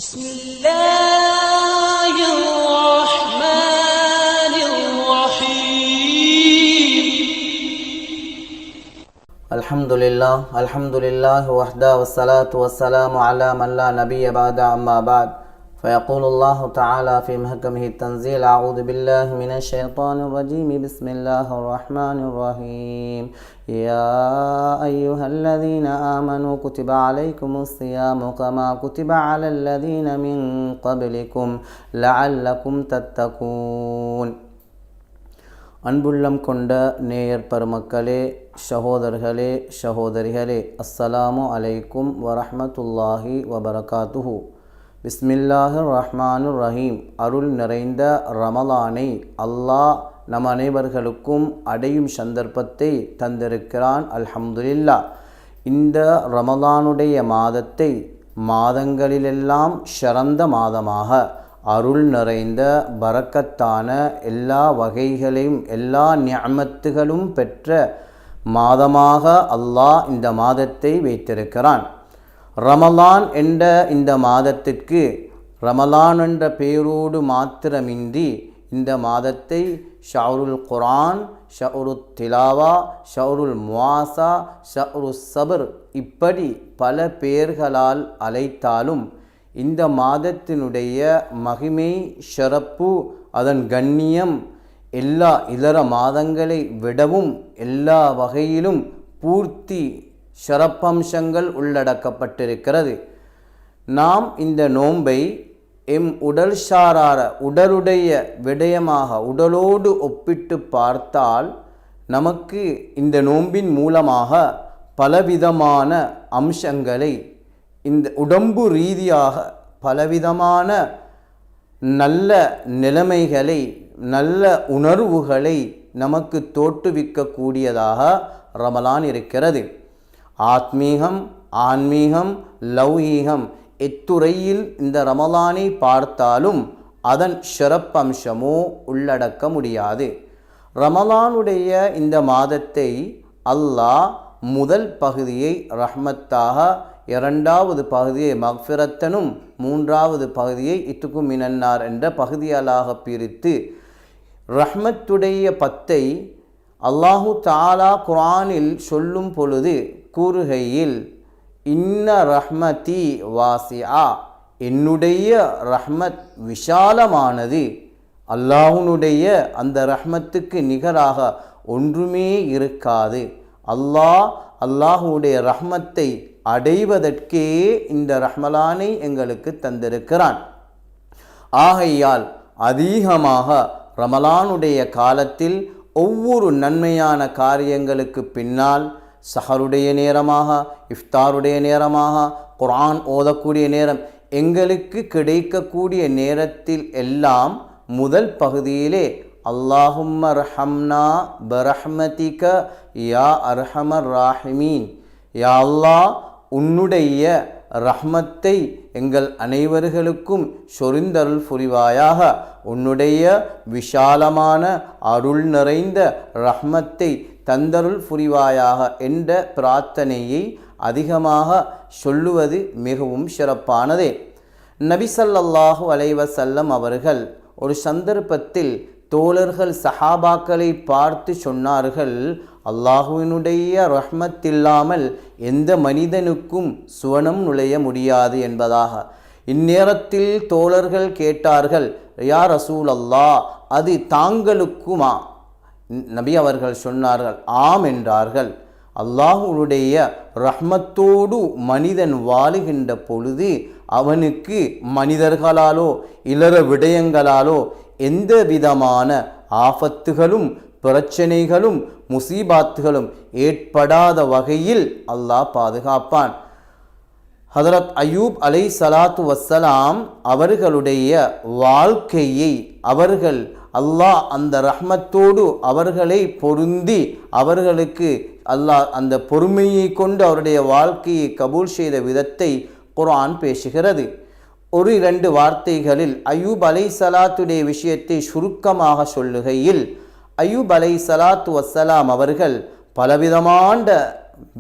بسم الله الرحمن الرحيم الحمد لله وحده والصلاة والسلام على من لا نبي بعد أما بعد فيقول الله تعالى في محكمه التنزيل أعوذ بالله من الشيطان الرجيم بسم الله الرحمن الرحيم يا أيها الذين آمنوا كتب عليكم الصيام كما كتب على الذين من قبلكم لعلكم تتقون அன்புள்ளம் கொண்ட நேயர் பெருமக்களே, சகோதரர்களே, சகோதரிகளே, அஸ்ஸலாமு அலைக்கும் வரஹ்மத்துல்லாஹி வபரகாத்துஹு. பிஸ்மில்லாஹிர் ரஹ்மானுர் ரஹீம். அருள் நிறைந்த ரமலானை அல்லாஹ் நம் அனைவர்களுக்கும் அடையும் சந்தர்ப்பத்தை தந்திருக்கிறான். அல்ஹம்துலில்லாஹ். இந்த ரமலானுடைய மாதத்தை மாதங்களிலெல்லாம் சிறந்த மாதமாக, அருள் நிறைந்த பரக்கத்தான எல்லா வகைகளையும் எல்லா நிஅமத்துகளும் பெற்ற மாதமாக அல்லாஹ் இந்த மாதத்தை வைத்திருக்கிறான். ரமலான் என்ற இந்த மாதத்திற்கு ரமலான் என்ற பெயரோடு மாத்திரமின்றி இந்த மாதத்தை ஷஹ்ருல் குர்ஆன், ஷஹ்ருத் திலாவா, ஷஹ்ருல் முவாசா, ஷஹ்ருஸ் சப்ர் இப்படி பல பெயர்களால் அழைத்தாலும் இந்த மாதத்தினுடைய மகிமை, சிறப்பு, அதன் கண்ணியம் எல்லா இதர மாதங்களை விடவும் எல்லா வகையிலும் பூர்த்தி சிறப்பம்சங்கள் உள்ளடக்கப்பட்டிருக்கிறது. நாம் இந்த நோன்பை உடல் சாரார உடலுடைய விடயமாக உடலோடு ஒப்பிட்டு பார்த்தால் நமக்கு இந்த நோன்பின் மூலமாக பலவிதமான அம்சங்களை, இந்த உடம்பு ரீதியாக பலவிதமான நல்ல நிலைமைகளை, நல்ல உணர்வுகளை நமக்கு தோற்றுவிக்கக்கூடியதாக ரமலான் இருக்கிறது. ஆத்மீகம், ஆன்மீகம், லௌகீகம் எத்துறையில் இந்த ரமலானை பார்த்தாலும் அதன் சிறப்பம்சமோ உள்ளடக்க முடியாது. ரமலானுடைய இந்த மாதத்தை அல்லாஹ் முதல் பகுதியை ரஹ்மத்தாக, இரண்டாவது பகுதியை மக்ஃபிரத்தனும், மூன்றாவது பகுதியை இத்துக்கும் மினன்னார் என்ற பகுதிகளாக பிரித்து ரஹ்மத்துடைய பத்தை அல்லாஹு தஆலா குர்ஆனில் சொல்லும் பொழுது கூறுகையில், இன்ன ரஹ்மதி வாசிஆ, என்னுடைய ரஹ்மத் விஷாலமானது, அல்லாஹ்வுடைய அந்த ரஹ்மத்துக்கு நிகராக ஒன்றுமே இருக்காது. அல்லாஹ்வுடைய ரஹ்மத்தை அடைவதற்கே இந்த ரஹ்மலானை எங்களுக்கு தந்திருக்கிறான். ஆகையால் அதிகமாக ரமலானுடைய காலத்தில் ஒவ்வொரு நன்மையான காரியங்களுக்கு பின்னால் சஹருடைய நேரமாக, இஃப்தாருடைய நேரமாக, குர்ஆன் ஓதக்கூடிய நேரம், எங்களுக்கு கிடைக்கக்கூடிய நேரத்தில் எல்லாம் முதல் பகுதியிலே அல்லாஹும்ம ரஹம்னா பரஹ்மதிக யா அர்ஹமர் ராஹிமீன், யா அல்லாஹ் உன்னுடைய ரஹ்மத்தை எங்கள் அனைவர்களுக்கும் சொரிந்தருள் புரிவாயாக, உன்னுடைய விஷாலமான அருள் நிறைந்த ரஹ்மத்தை தந்தருள் புரிவாயாக என்ற பிரார்த்தனையை அதிகமாக சொல்லுவது மிகவும் சிறப்பானதே. நபி ஸல்லல்லாஹு அலைஹி வஸல்லம் அவர்கள் ஒரு சந்தர்ப்பத்தில் தோழர்கள் சஹாபாக்களை பார்த்து சொன்னார்கள், அல்லாஹுவினுடைய ரஹ்மத் இல்லாமல் எந்த மனிதனுக்கும் சுவனம் நுழைய முடியாது என்பதாக. இந்நேரத்தில் தோழர்கள் கேட்டார்கள், யா ரசூல் அல்லாஹ், அது தாங்களுக்குமா? நபி அவர்கள் சொன்னார்கள், ஆம் என்றார்கள். அல்லாஹ்வுடைய ரஹ்மத்தோடு மனிதன் வாழுகின்ற பொழுது அவனுக்கு மனிதர்களாலோ இதர விடயங்களாலோ எந்த விதமான ஆபத்துகளும் பிரச்சனைகளும் முசீபாத்துகளும் ஏற்படாத வகையில் அல்லாஹ் பாதுகாப்பான். ஹதரத் அய்யூப் அலைஹிஸ்ஸலாத்து வஸ்ஸலாம் அவர்களுடைய வாழ்க்கையை அவர்கள் அல்லாஹ் அந்த ரஹ்மத்தோடு அவர்களை பொருந்தி அவர்களுக்கு அல்லாஹ் அந்த பொறுமையை கொண்டு அவருடைய வாழ்க்கையை கபூல் செய்த விதத்தை குர்ஆன் பேசுகிறது. ஒரு இரண்டு வார்த்தைகளில் அய்யூப் அலைஹிஸ்ஸலாத்துடைய விஷயத்தை சுருக்கமாக சொல்லுகையில், அய்யூப் அலைஹிஸ்ஸலாத்து வஸ்ஸலாம் அவர்கள் பலவிதமான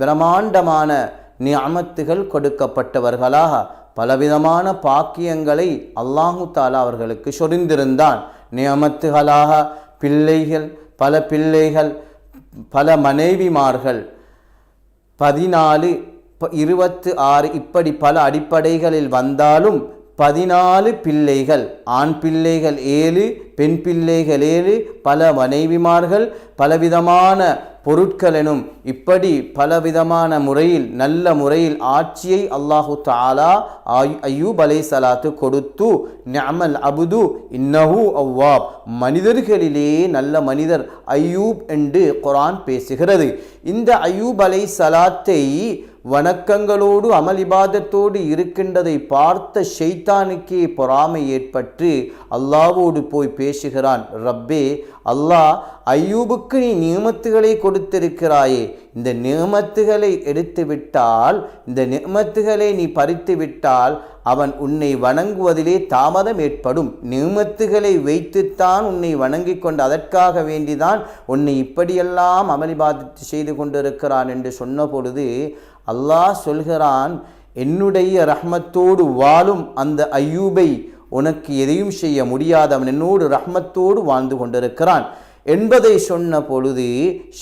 பிரம்மாண்டமான நிஅமத்துகள் கொடுக்கப்பட்டவர்களாக, பலவிதமான பாக்கியங்களை அல்லாஹு தாலா அவர்களுக்கு சொரிந்திருந்தான். நியமத்துகளாக பிள்ளைகள், பல மனைவிமார்கள், 14, 26 இப்படி பல அடிப்படைகளில் வந்தாலும் 14 பிள்ளைகள், ஆண் பிள்ளைகள் 7, பெண் பிள்ளைகள் 7, பல மனைவிமார்கள், பலவிதமான பொருட்கள் எனும் இப்படி பலவிதமான முறையில் நல்ல முறையில் ஆட்சியை அல்லாஹு தஆலா அய்யூப் அலைஹிஸ்ஸலாத்து கொடுத்து, நிஅமல் அப்து இன்னஹு அவ்வாப், மனிதர்களிலே நல்ல மனிதர் அய்யூப் என்று குர்ஆன் பேசுகிறது. இந்த அய்யூப் அலைஹிஸ்ஸலாத்தை வணக்கங்களோடு அமல் இபாதத்தோடு இருக்கின்றதை பார்த்த ஷைத்தானுக்கே பொறாமை ஏற்பட்டு அல்லாஹ்வோடு போய் பேசுகிறான். ரப்பே, அல்லாஹ், அய்யூபுக்கு நீ நியமத்துகளை கொடுத்திருக்கிறாயே, இந்த நியமத்துகளை எடுத்து விட்டால், இந்த நியமத்துகளை நீ பறித்து விட்டால் அவன் உன்னை வணங்குவதிலே தாமதம் ஏற்படும். நியமத்துகளை வைத்துத்தான் உன்னை வணங்கிக் கொண்டு அதற்காக வேண்டிதான் உன்னை இப்படியெல்லாம் அமளிபாதத்து செய்து கொண்டிருக்கிறான் என்று சொன்ன பொழுது அல்லாஹ் சொல்கிறான், என்னுடைய ரஹ்மத்தோடு வாழும் அந்த அய்யூபை உனக்கு எதையும் செய்ய முடியாது, அவன் என்னோடு ரஹ்மத்தோடு வாழ்ந்து கொண்டிருக்கிறான் என்பதை சொன்ன பொழுது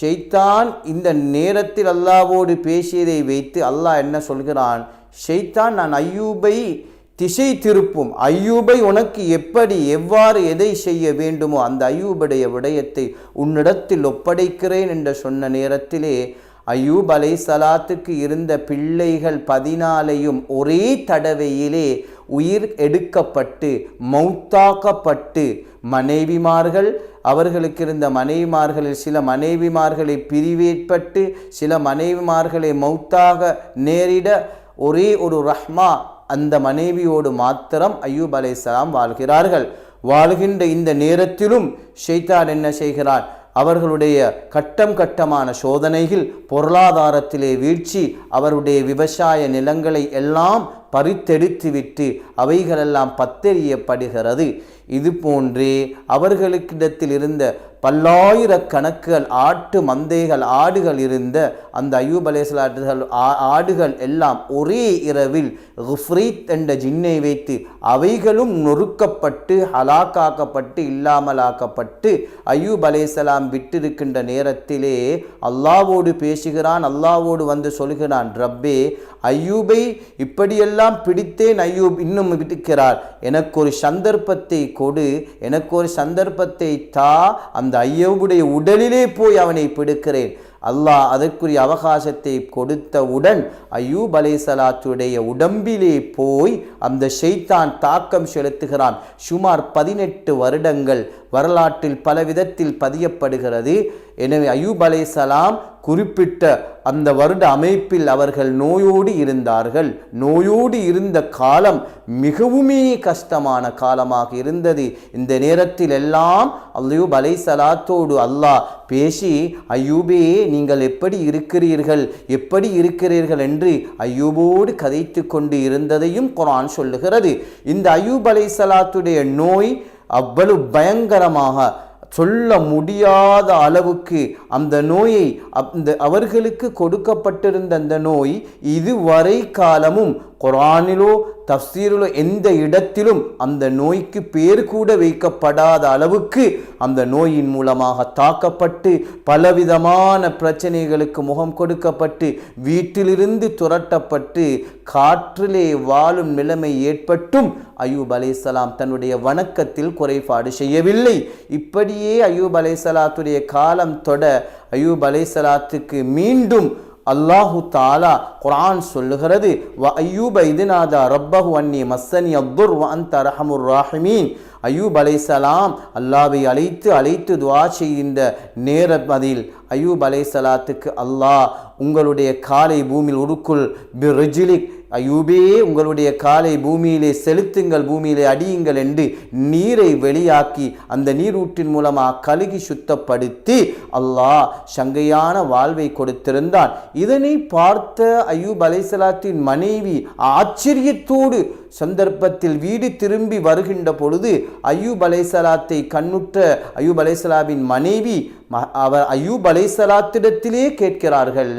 ஷைத்தான் இந்த நேரத்தில் அல்லாஹ்வோடு பேசியதை வைத்து அல்லாஹ் என்ன சொல்கிறான், ஷைத்தான், நான் அய்யூபை திசை திருப்பும், அய்யூபை உனக்கு எவ்வாறு எதை செய்ய வேண்டுமோ அந்த அய்யூபுடைய விடயத்தை உன்னிடத்தில் ஒப்படைக்கிறேன் என்று சொன்ன நேரத்திலே அய்யூப் அலைஹிஸ்ஸலாத்துக்கு இருந்த பிள்ளைகள் 14ஐயும் ஒரே தடவையிலே உயிர் எடுக்கப்பட்டு மௌத்தாக்கப்பட்டு, மனைவிமார்கள், அவர்களுக்கு இருந்த மனைவிமார்களில் சில மனைவிமார்களை பிரிவேற்பட்டு சில மனைவிமார்களை மௌத்தாக நேரிட ஒரே ஒரு ரஹ்மா அந்த மனைவியோடு மாத்திரம் அய்யூப் அலைஹிஸ்ஸலாம் வாழ்கிறார்கள். வாழ்கின்ற இந்த நேரத்திலும் ஷைத்தான் என்ன செய்கிறான், அவர்களுடைய கட்டமான சோதனைகள், பொருளாதாரத்திலே வீழ்ச்சி, அவருடைய விவசாய நிலங்களை எல்லாம் பறித்தெடுத்துவிட்டு அவைகளெல்லாம் பத்தெறியப்படுகிறது. இது போன்றே அவர்களுக்கிடத்தில் இருந்த பல்லாயிரக்கணக்குகள் ஆட்டு மந்தைகள், ஆடுகள் இருந்த அந்த அய்யூப் அலைஹிஸ்ஸலாத்துகள் ஆடுகள் எல்லாம் ஒரே இரவில் குஃப்ரீத் என்ற ஜின்னை வைத்து அவைகளும் நொறுக்கப்பட்டு ஹலாக்காக்கப்பட்டு இல்லாமலாக்கப்பட்டு அய்யூப் அலைஹிஸ்ஸலாம் விட்டிருக்கின்ற நேரத்திலே அல்லாஹ்வோடு பேசுகிறான். அல்லாஹ்வோடு வந்து சொல்கிறான், ரப்பே, அய்யூபை இப்படியெல்லாம் பிடித்தேன், அய்யூப் இன்னும் விடுக்கிறார், எனக்கு ஒரு சந்தர்ப்பத்தை கொடு, எனக்கு ஒரு சந்தர்ப்பத்தை தா, அந்த அய்யூபுடைய உடலிலே போய் அவனை பிடிக்கிறேன். அல்லாஹ் அதற்குரிய அவகாசத்தை கொடுத்தவுடன் அய்யூப் அலைஹிஸ்ஸலாத்துடைய உடம்பிலே போய் அந்த ஷைத்தான் தாக்கம் செலுத்துகிறான். சுமார் 18 வருடங்கள் வரலாற்றில் பல விதத்தில் பதியப்படுகிறது. எனவே அய்யூப் அலைஹிஸ்ஸலாம் குறிப்பிட்ட அந்த வருட அமைப்பில் அவர்கள் நோயோடு இருந்தார்கள். நோயோடு இருந்த காலம் மிகவுமே கஷ்டமான காலமாக இருந்தது. இந்த நேரத்தில் எல்லாம் அய்யூப் அலைஹிஸ்ஸலாத்தோடு அல்லாஹ் பேசி, அய்யூபே, நீங்கள் எப்படி இருக்கிறீர்கள் என்று அய்யூபோடு கதைத்து கொண்டு இருந்ததையும் குர்ஆன் சொல்லுகிறது. இந்த அய்யூப் அலைஹிஸ்ஸலாத்துடைய நோய் அவ்வளவு பயங்கரமாக, சொல்ல முடியாத அளவுக்கு அந்த நோயை அவர்களுக்கு கொடுக்கப்பட்டிருந்த அந்த நோய் இதுவரை காலமும் குர்ஆனிலோ தஃப்சீரிலோ எந்த இடத்திலும் அந்த நோய்க்கு பேர் கூட வைக்கப்படாத அளவுக்கு அந்த நோயின் மூலமாக தாக்கப்பட்டு பலவிதமான பிரச்சனைகளுக்கு முகம் கொடுக்கப்பட்டு வீட்டிலிருந்து துரட்டப்பட்டு காற்றிலே வாழும் நிலைமை ஏற்பட்டும் அய்யூப் அலைஹிஸ்ஸலாம் தன்னுடைய வணக்கத்தில் குறைபாடு செய்யவில்லை. இப்படியே அய்யூப் அலைஹிஸ்ஸலாத்துடைய காலம் தொட அய்யூப் அலைஹிஸ்ஸலாத்துக்கு மீண்டும் அல்லாஹு தாலா குர்ஆன் சொல்லுகிறது, வ அய்யூப இத்நாதா ரப்பஹு அன்னி மஸ்ஸனி அத்துர் வ அன்த அர்ஹமுர் ராஹிமீன். அய்யூப் அலைஹிஸ்ஸலாம் அல்லாஹ்வை அழைத்து துஆ செய்கின்ற நேரம் அதில் அய்யூப் அலைஹிஸ்ஸலாத்துக்கு அல்லாஹ், உங்களுடைய காலை பூமியில் உருக்குல் பிர்ஜிலிக், அய்யூபே, உங்களுடைய காலை பூமியிலே செலுத்துங்கள், பூமியிலே அடியுங்கள் என்று நீரை வெளியாக்கி அந்த நீரூற்றின் மூலமாக கழுகி சுத்தப்படுத்தி அல்லாஹ் சங்கையான வாழ்வை கொடுத்திருந்தான். இதனை பார்த்த அய்யூப் அலைஹிஸ்ஸலாத்தின் மனைவி ஆச்சரியத்தோடு சந்தர்ப்பத்தில் வீடு திரும்பி வருகின்ற பொழுது அய்யூப் அலைஹிஸ்ஸலாத்தை கண்ணுற்ற அய்யூப் அலைஹிஸ்ஸலாமின் மனைவி அவர் அய்யூப் அலைஹிஸ்ஸலாத்திடத்திலே கேட்கிறார்கள்,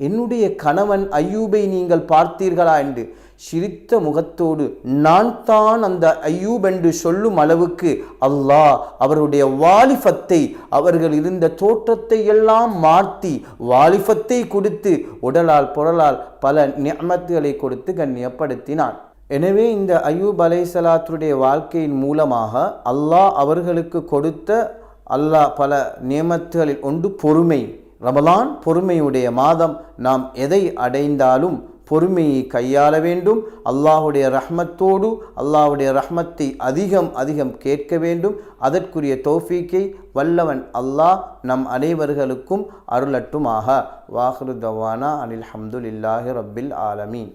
என்னுடைய கணவன் அய்யூபை நீங்கள் பார்த்தீர்களா என்று. சிரித்த முகத்தோடு நான் தான் அந்த அய்யூப் என்று சொல்லும் அளவுக்கு அல்லாஹ் அவருடைய வாலிபத்தை, அவர்கள் இருந்த தோற்றத்தை எல்லாம் மாற்றி வாலிபத்தை கொடுத்து உடலால் பொருளால் பல நிஅமத்துகளை கொடுத்து கண்ணியப்படுத்தினான். எனவே இந்த அய்யூப் அலைஹிஸ்ஸலாத்துடைய வாழ்க்கையின் மூலமாக அல்லாஹ் அவர்களுக்கு கொடுத்த பல நியமத்துகளில் ஒன்று பொறுமை. ரமலான் பொறுமையுடைய மாதம். நாம் எதை அடைந்தாலும் பொறுமையை கையாள வேண்டும். அல்லாஹுடைய ரஹ்மத்தோடு அல்லாஹுடைய ரஹ்மத்தை அதிகம் அதிகம் கேட்க வேண்டும். அதற்குரிய தௌஃபீக்கை வல்லவன் அல்லாஹ் நம் அனைவர்களுக்கும் அருளட்டுமாக. வாஹிரு தவானா அனில் ஹம்துலில்லாஹி ரப்பில் ஆலமீன்.